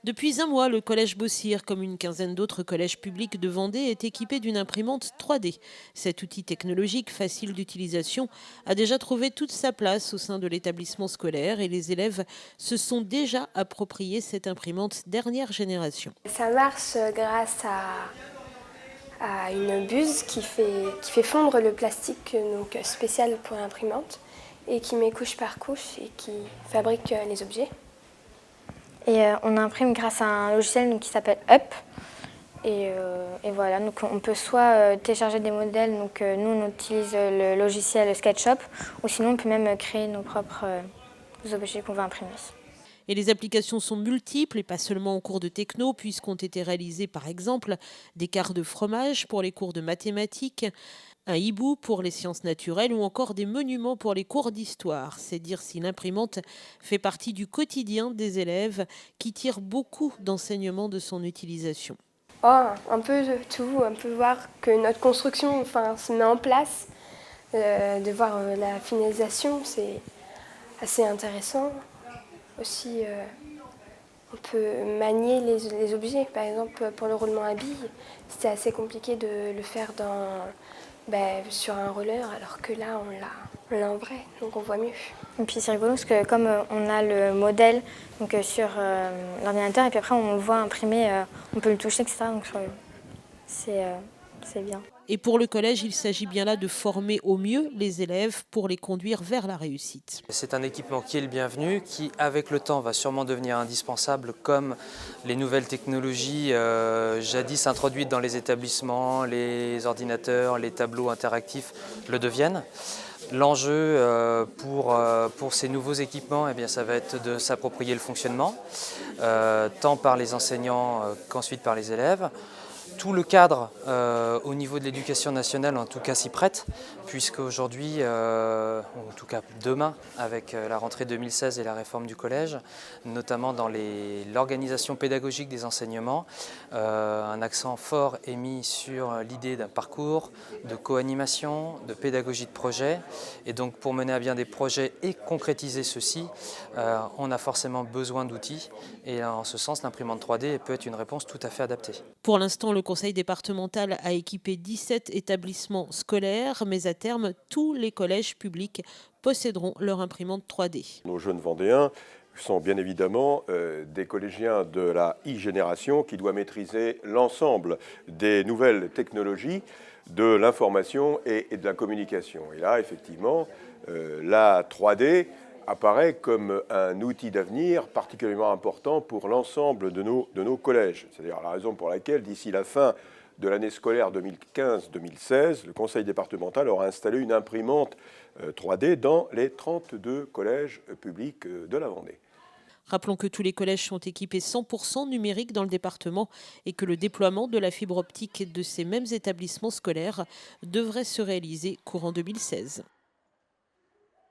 Depuis un mois, le collège Bossir, comme une quinzaine d'autres collèges publics de Vendée, est équipé d'une imprimante 3D. Cet outil technologique, facile d'utilisation, a déjà trouvé toute sa place au sein de l'établissement scolaire et les élèves se sont déjà appropriés cette imprimante dernière génération. Ça marche grâce à une buse qui fait fondre le plastique donc, spécial pour l'imprimante et qui met couche par couche et qui fabrique les objets. Et on imprime grâce à un logiciel donc, qui s'appelle Up. Et voilà, donc on peut soit télécharger des modèles, donc nous on utilise le logiciel SketchUp, ou sinon on peut même créer nos propres objets qu'on va imprimer. Et les applications sont multiples et pas seulement en cours de techno, puisqu'ont été réalisés par exemple des quarts de fromage pour les cours de mathématiques, un hibou pour les sciences naturelles ou encore des monuments pour les cours d'histoire. C'est dire si l'imprimante fait partie du quotidien des élèves qui tirent beaucoup d'enseignements de son utilisation. Oh, un peu de tout, on peut voir que notre construction se met en place, de voir la finalisation, c'est assez intéressant. Aussi, on peut manier les objets. Par exemple, pour le roulement à billes, c'était assez compliqué de le faire sur un roller, alors que là, on l'a en vrai, donc on voit mieux. Et puis c'est rigolo parce que comme on a le modèle donc, sur l'ordinateur et puis après on le voit imprimé, on peut le toucher, etc. Donc c'est bien. Et pour le collège, il s'agit bien là de former au mieux les élèves pour les conduire vers la réussite. C'est un équipement qui est le bienvenu, qui avec le temps va sûrement devenir indispensable comme les nouvelles technologies jadis introduites dans les établissements, les ordinateurs, les tableaux interactifs le deviennent. L'enjeu pour ces nouveaux équipements, eh bien, ça va être de s'approprier le fonctionnement, tant par les enseignants qu'ensuite par les élèves. Tout le cadre au niveau de l'éducation nationale en tout cas s'y prête, puisque aujourd'hui, en tout cas demain, avec la rentrée 2016 et la réforme du collège, notamment dans l'organisation pédagogique des enseignements, un accent fort est mis sur l'idée d'un parcours, de co-animation, de pédagogie de projet. Et donc pour mener à bien des projets et concrétiser ceux-ci, on a forcément besoin d'outils. Et en ce sens, l'imprimante 3D peut être une réponse tout à fait adaptée. Pour l'instant, le conseil départemental a équipé 17 établissements scolaires, mais à terme, tous les collèges publics posséderont leur imprimante 3D. Nos jeunes Vendéens sont bien évidemment des collégiens de la e-génération qui doit maîtriser l'ensemble des nouvelles technologies de l'information et de la communication. Et là, effectivement, la 3D apparaît comme un outil d'avenir particulièrement important pour l'ensemble de nos collèges. C'est-à-dire la raison pour laquelle, d'ici la fin de l'année scolaire 2015-2016, le conseil départemental aura installé une imprimante 3D dans les 32 collèges publics de la Vendée. Rappelons que tous les collèges sont équipés 100% numérique dans le département et que le déploiement de la fibre optique de ces mêmes établissements scolaires devrait se réaliser courant 2016.